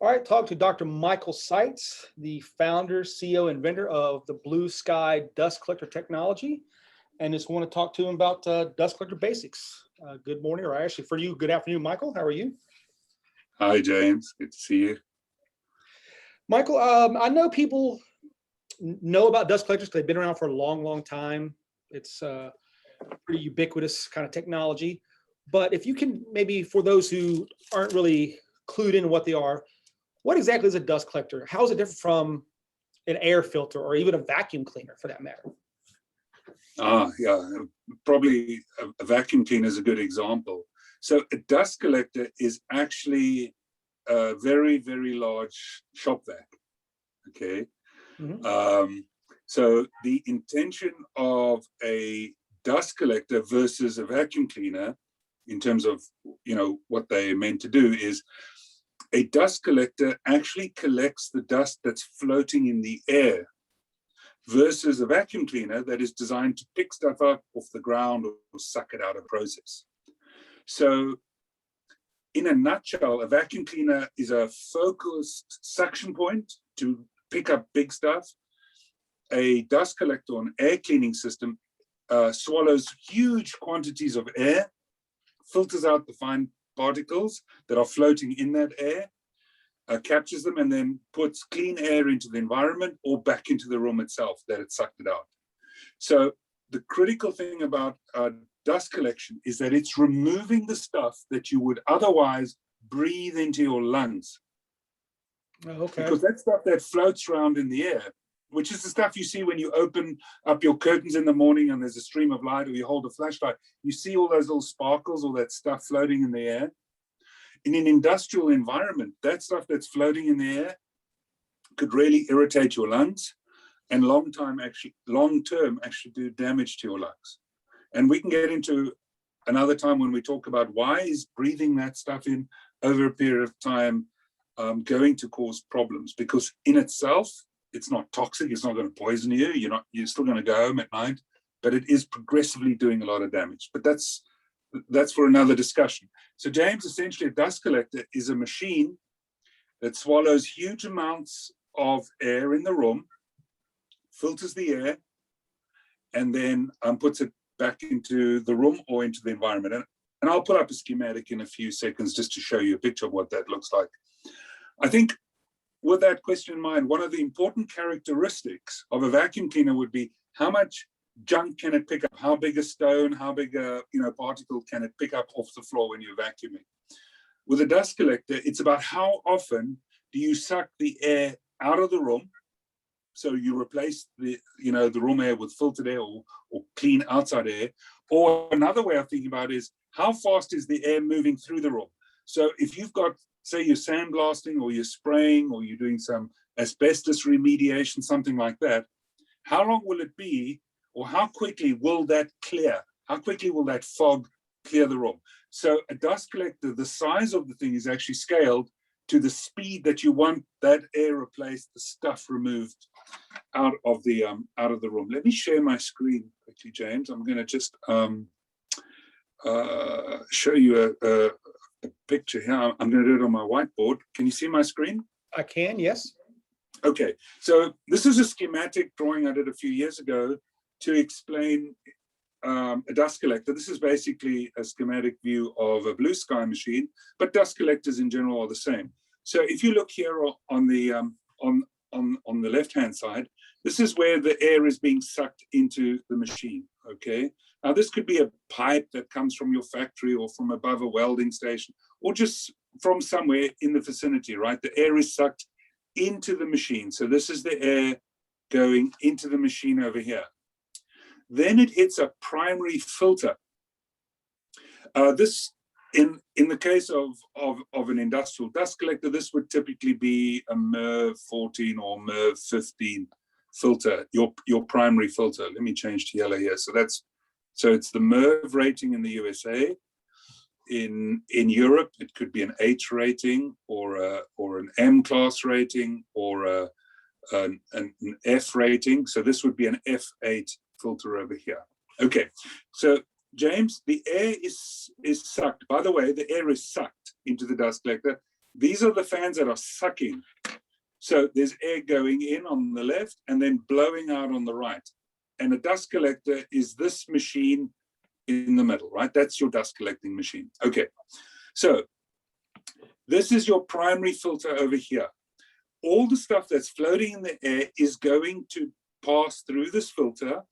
All right, talk to Dr. Michael Seitz, the founder, CEO, and inventor of the Blue Sky dust collector technology. And just want to talk to him about dust collector basics. Good morning, or actually for you, good afternoon, Michael. How are you? Hi, James. Good to see you. Michael, I know people know about dust collectors because they've been around for a long, long time. It's pretty ubiquitous kind of technology. But if you can, maybe for those who aren't really clued in what they are, what exactly is a dust collector? How is it different from an air filter or even a vacuum cleaner for that matter? Yeah, probably a vacuum cleaner is a good example. So a dust collector is actually a very, very large shop vac, okay? Mm-hmm. So the intention of a dust collector versus a vacuum cleaner in terms of, what they're meant to do is a dust collector actually collects the dust that's floating in the air versus a vacuum cleaner that is designed to pick stuff up off the ground or suck it out of process. So in a nutshell, a vacuum cleaner is a focused suction point to pick up big stuff. A dust collector or an air cleaning system swallows huge quantities of air, filters out the fine particles that are floating in that air, captures them, and then puts clean air into the environment or back into the room itself that it sucked it out. So the critical thing about dust collection is that it's removing the stuff that you would otherwise breathe into your lungs. Okay. Because that stuff that floats around in the air, which is the stuff you see when you open up your curtains in the morning and there's a stream of light, or you hold a flashlight, you see all those little sparkles, all that stuff floating in the air. In an industrial environment, that stuff that's floating in the air could really irritate your lungs and long-term actually do damage to your lungs. And we can get into another time when we talk about why is breathing that stuff in over a period of time going to cause problems, because in itself, it's not toxic, it's not going to poison you, you're still going to go home at night, but it is progressively doing a lot of damage. But that's for another discussion. So James, essentially a dust collector is a machine that swallows huge amounts of air in the room, filters the air, and then puts it back into the room or into the environment. And I'll put up a schematic in a few seconds just to show you a picture of what that looks like. I think with that question in mind, one of the important characteristics of a vacuum cleaner would be how much junk can it pick up? How big a stone, how big a particle can it pick up off the floor when you're vacuuming? With a dust collector, it's about how often do you suck the air out of the room. So you replace the room air with filtered air or clean outside air. Or another way of thinking about it is how fast is the air moving through the room? So if you've got, say you're sandblasting or you're spraying or you're doing some asbestos remediation, something like that, how long will it be, or how quickly will that clear? How quickly will that fog clear the room? So a dust collector, the size of the thing is actually scaled to the speed that you want that air replaced, the stuff removed out of the room. Let me share my screen quickly, James. I'm going to just show you a picture here. I'm going to do it on my whiteboard. Can you see my screen? I can, yes. Okay, so this is a schematic drawing I did a few years ago to explain a dust collector. This is basically a schematic view of a blue sky machine, but dust collectors in general are the same. So if you look here on the left-hand side, this is where the air is being sucked into the machine, okay? Now this could be a pipe that comes from your factory or from above a welding station, or just from somewhere in the vicinity, right? The air is sucked into the machine. So this is the air going into the machine over here. Then it hits a primary filter. This, in the case of an industrial dust collector, this would typically be a MERV 14 or MERV 15 filter, your primary filter. Let me change to yellow here. So it's the MERV rating in the USA. In Europe, it could be an H rating or an M class rating or an F rating. So this would be an F8 filter over here. Okay, so James, the air is sucked. By the way, the air is sucked into the dust collector. These are the fans that are sucking. So there's air going in on the left and then blowing out on the right. And a dust collector is this machine in the middle, right? That's your dust collecting machine. Okay, so this is your primary filter over here. All the stuff that's floating in the air is going to pass through this filter,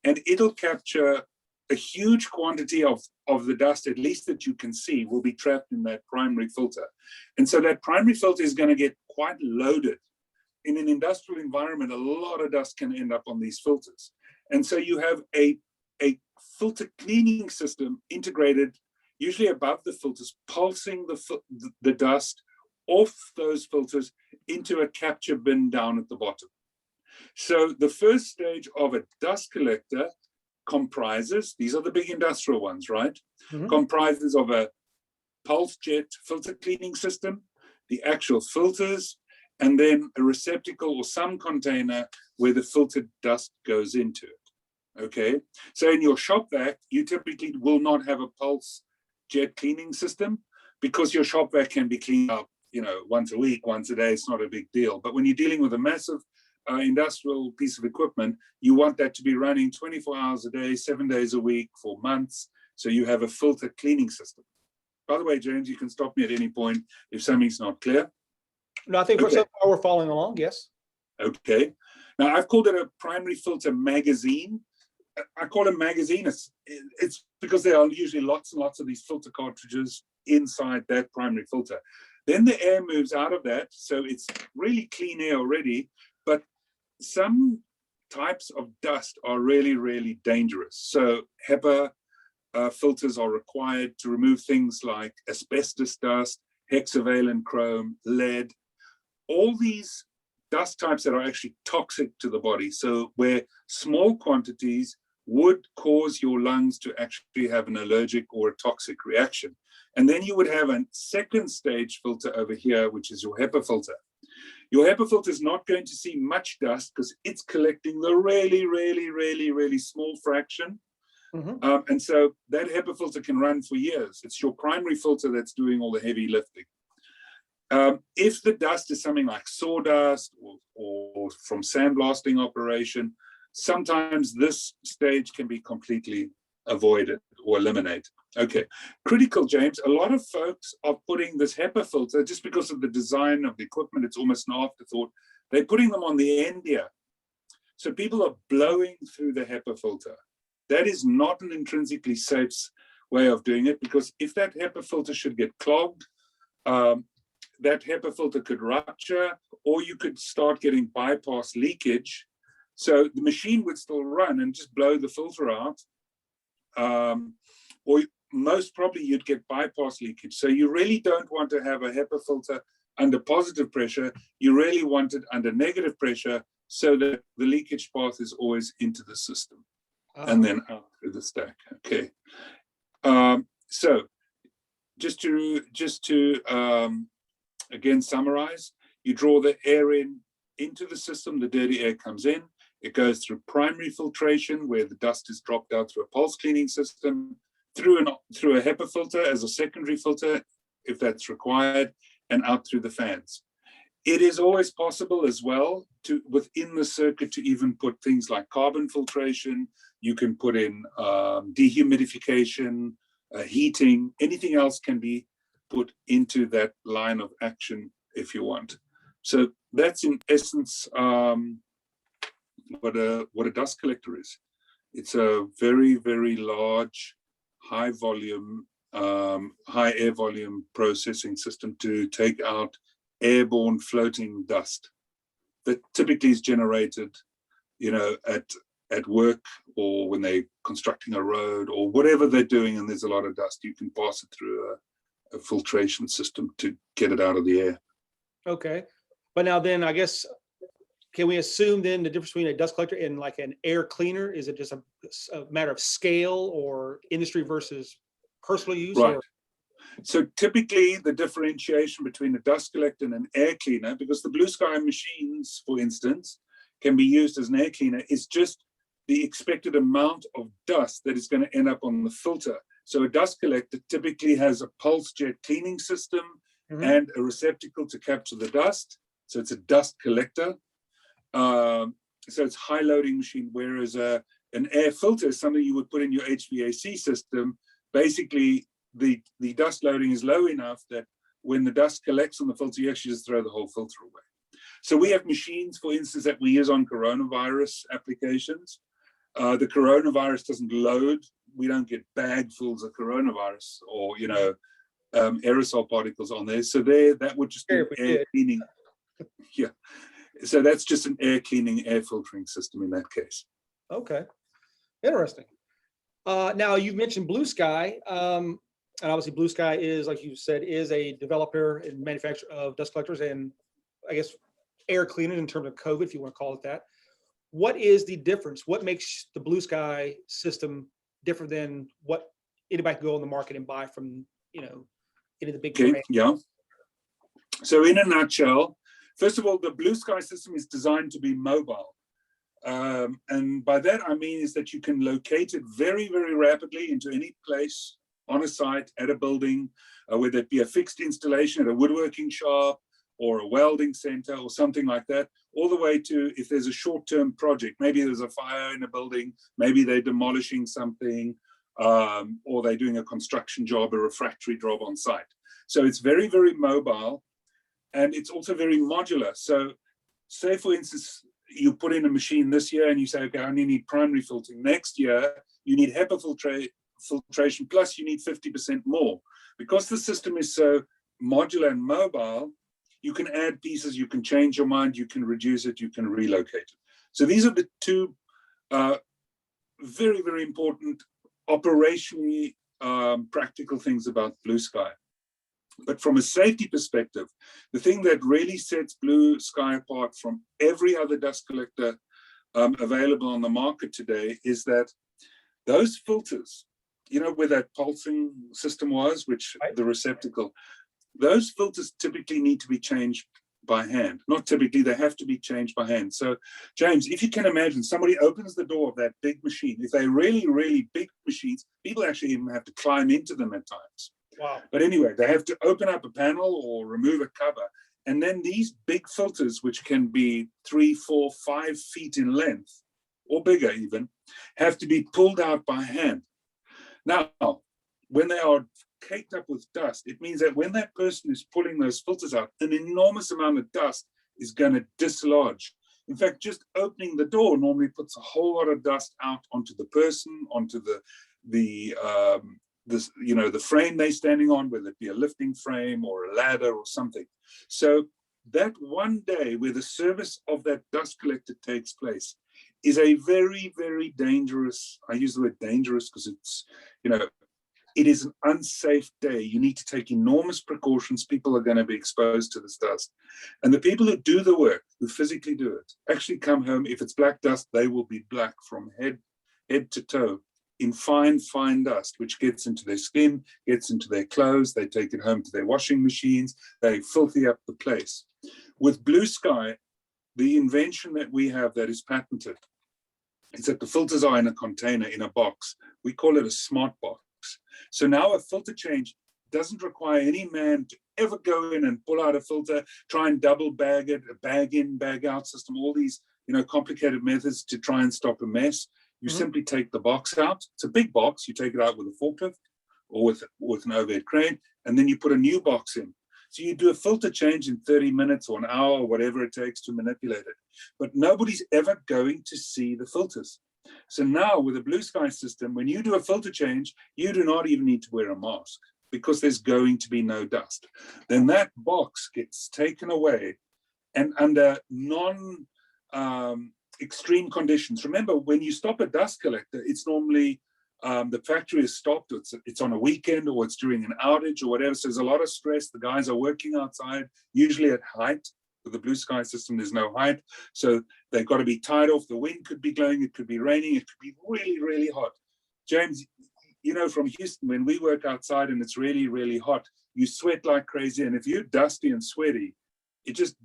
and it'll capture a huge quantity of the dust, at least that you can see, will be trapped in that primary filter. And so that primary filter is going to get quite loaded. In an industrial environment, a lot of dust can end up on these filters. And so you have a filter cleaning system integrated, usually above the filters, pulsing the dust off those filters into a capture bin down at the bottom. So the first stage of a dust collector comprises, these are the big industrial ones, right? Mm-hmm. Comprises of a pulse jet filter cleaning system, the actual filters, and then a receptacle or some container where the filtered dust goes into it. Okay, so in your shop vac, you typically will not have a pulse jet cleaning system because your shop vac can be cleaned up, you know, once a week, once a day. It's not a big deal. But when you're dealing with a massive industrial piece of equipment, you want that to be running 24 hours a day, 7 days a week for months. So you have a filter cleaning system. By the way, James, you can stop me at any point if something's not clear. No, I think we're following along. Yes. Okay. Now I've called it a primary filter magazine. I call it a magazine. It's because there are usually lots and lots of these filter cartridges inside that primary filter. Then the air moves out of that, so it's really clean air already. But some types of dust are really, really dangerous. So HEPA filters are required to remove things like asbestos dust, hexavalent chrome, lead, all these dust types that are actually toxic to the body. So where small quantities would cause your lungs to actually have an allergic or a toxic reaction. And then you would have a second stage filter over here, which is your HEPA filter. Your HEPA filter is not going to see much dust because it's collecting the really, really, really, really small fraction. Mm-hmm. And so that HEPA filter can run for years. It's your primary filter that's doing all the heavy lifting. If the dust is something like sawdust or from sandblasting operation, sometimes this stage can be completely avoided or eliminated. Okay, critical, James. A lot of folks are putting this HEPA filter, just because of the design of the equipment, it's almost an afterthought. They're putting them on the end here. So people are blowing through the HEPA filter. That is not an intrinsically safe way of doing it, because if that HEPA filter should get clogged, that HEPA filter could rupture, or you could start getting bypass leakage. So the machine would still run and just blow the filter out. Or most probably you'd get bypass leakage. So you really don't want to have a HEPA filter under positive pressure. You really want it under negative pressure so that the leakage path is always into the system and then out through the stack. Okay. So just to again summarize, you draw the air into the system, the dirty air comes in, it goes through primary filtration where the dust is dropped out through a pulse cleaning system, through a HEPA filter as a secondary filter if that's required, and out through the fans. It is always possible as well to, within the circuit, to even put things like carbon filtration. You can put in dehumidification, heating, anything else can be put into that line of action if you want. So that's in essence what a dust collector is. It's a very, very large, high volume, high air volume processing system to take out airborne floating dust that typically is generated, you know, at work or when they're constructing a road or whatever they're doing, and there's a lot of dust. You can pass it through a filtration system to get it out of the air. Okay, but now then, I guess, can we assume then the difference between a dust collector and like an air cleaner? Is it just a matter of scale or industry versus personal use? Right. Or? So typically the differentiation between a dust collector and an air cleaner, because the BlueSky machines, for instance, can be used as an air cleaner, is just the expected amount of dust that is going to end up on the filter. So a dust collector typically has a pulse jet cleaning system and a receptacle to capture the dust. So it's a dust collector. So it's high loading machine, whereas an air filter is something you would put in your HVAC system. Basically, the dust loading is low enough that when the dust collects on the filter, you actually just throw the whole filter away. So we have machines, for instance, that we use on coronavirus applications. The coronavirus doesn't load. We don't get bagfuls of coronavirus or, aerosol particles on there. So that would just be air cleaning. Yeah. So that's just an air cleaning, air filtering system in that case. Okay. Interesting. Now you mentioned BlueSky, and obviously BlueSky is, like you said, is a developer and manufacturer of dust collectors and I guess air cleaners in terms of COVID, if you want to call it that. What is the difference? What makes the BlueSky system different than what anybody can go on the market and buy from, any of the big brands? Yeah. So in a nutshell, first of all, the BlueSky system is designed to be mobile. And by that, I mean is that you can locate it very, very rapidly into any place on a site, at a building, whether it be a fixed installation at a woodworking shop or a welding center or something like that, all the way to if there's a short-term project, maybe there's a fire in a building, maybe they're demolishing something, or they're doing a construction job, a refractory job on site. So it's very, very mobile, and it's also very modular. So say, for instance, you put in a machine this year and you say, okay, I only need primary filtering. Next year, you need HEPA filtration, plus you need 50% more. Because the system is so modular and mobile, you can add pieces, you can change your mind, you can reduce it, you can relocate it. So these are the two very, very important operationally practical things about BlueSky. But from a safety perspective, the thing that really sets BlueSky apart from every other dust collector available on the market today is that those filters, where that pulsing system was, which the receptacle, those filters typically need to be changed by hand. Not typically, they have to be changed by hand. So, James, if you can imagine, somebody opens the door of that big machine. If they're really, really big machines, people actually even have to climb into them at times. Wow. But anyway, they have to open up a panel or remove a cover. And then these big filters, which can be 3, 4, 5 feet in length, or bigger even, have to be pulled out by hand. Now, when they are caked up with dust, it means that when that person is pulling those filters out, an enormous amount of dust is going to dislodge. In fact, just opening the door normally puts a whole lot of dust out onto the person, onto the frame they're standing on, whether it be a lifting frame or a ladder or something. So that one day where the service of that dust collector takes place is a very, very dangerous, I use the word dangerous because it's, it is an unsafe day. You need to take enormous precautions. People are going to be exposed to this dust. And the people who do the work, who physically do it, actually come home. If it's black dust, they will be black from head to toe in fine, fine dust, which gets into their skin, gets into their clothes. They take it home to their washing machines. They filthy up the place. With BlueSky, the invention that we have that is patented is that the filters are in a container, in a box. We call it a smart box. So now a filter change doesn't require any man to ever go in and pull out a filter, try and double bag it, a bag in, bag out system, all these complicated methods to try and stop a mess. You simply take the box out. It's a big box. You take it out with a forklift or with an overhead crane, and then you put a new box in. So you do a filter change in 30 minutes or an hour or whatever it takes to manipulate it. But nobody's ever going to see the filters. So now with a BlueSky system, when you do a filter change, you do not even need to wear a mask because there's going to be no dust. Then that box gets taken away, and under extreme conditions. Remember, when you stop a dust collector, it's normally the factory is stopped, it's on a weekend or it's during an outage or whatever. So there's a lot of stress. The guys are working outside, usually at height. With the BlueSky system, there's no height. So they've got to be tied off. The wind could be blowing, it could be raining, it could be really, really hot. James, from Houston, when we work outside and it's really, really hot, you sweat like crazy. And if you're dusty and sweaty, it just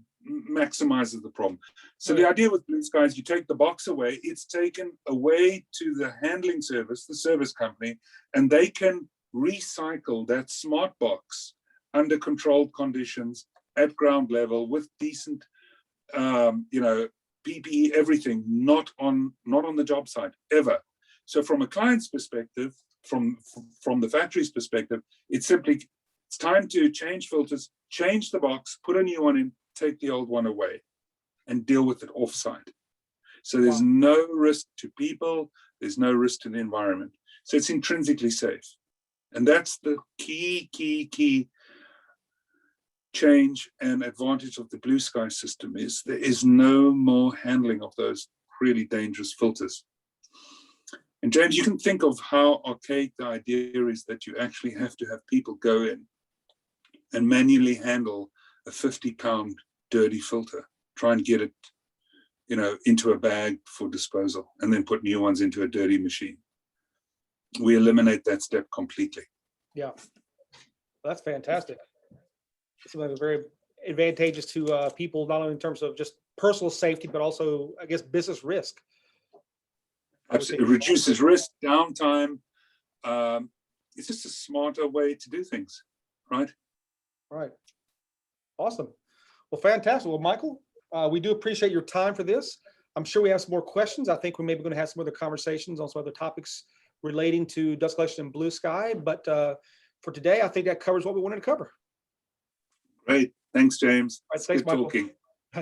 maximizes the problem. So the idea with BlueSky is you take the box away, it's taken away to the handling service, the service company, and they can recycle that smart box under controlled conditions at ground level with decent, PPE, everything, not on the job site ever. So from a client's perspective, from the factory's perspective, it's time to change filters, change the box, put a new one in, take the old one away, and deal with it off-site. So there's no risk to people, there's no risk to the environment. So it's intrinsically safe. And that's the key change and advantage of the BlueSky system, is there is no more handling of those really dangerous filters. And James, you can think of how archaic the idea is that you actually have to have people go in and manually handle a 50-pound dirty filter, try and get it, into a bag for disposal, and then put new ones into a dirty machine. We eliminate that step completely. Yeah, that's fantastic. Something very advantageous to people, not only in terms of just personal safety, but also, I guess, business risk. Absolutely. It reduces risk, downtime. It's just a smarter way to do things, right? Right. Awesome. Well, fantastic. Well, Michael, we do appreciate your time for this. I'm sure we have some more questions. I think we're maybe going to have some other conversations on some other topics relating to dust collection and BlueSky. But for today, I think that covers what we wanted to cover. Great. Thanks, James. All right, thanks, Good Michael. talking.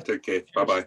Take care. Bye-bye.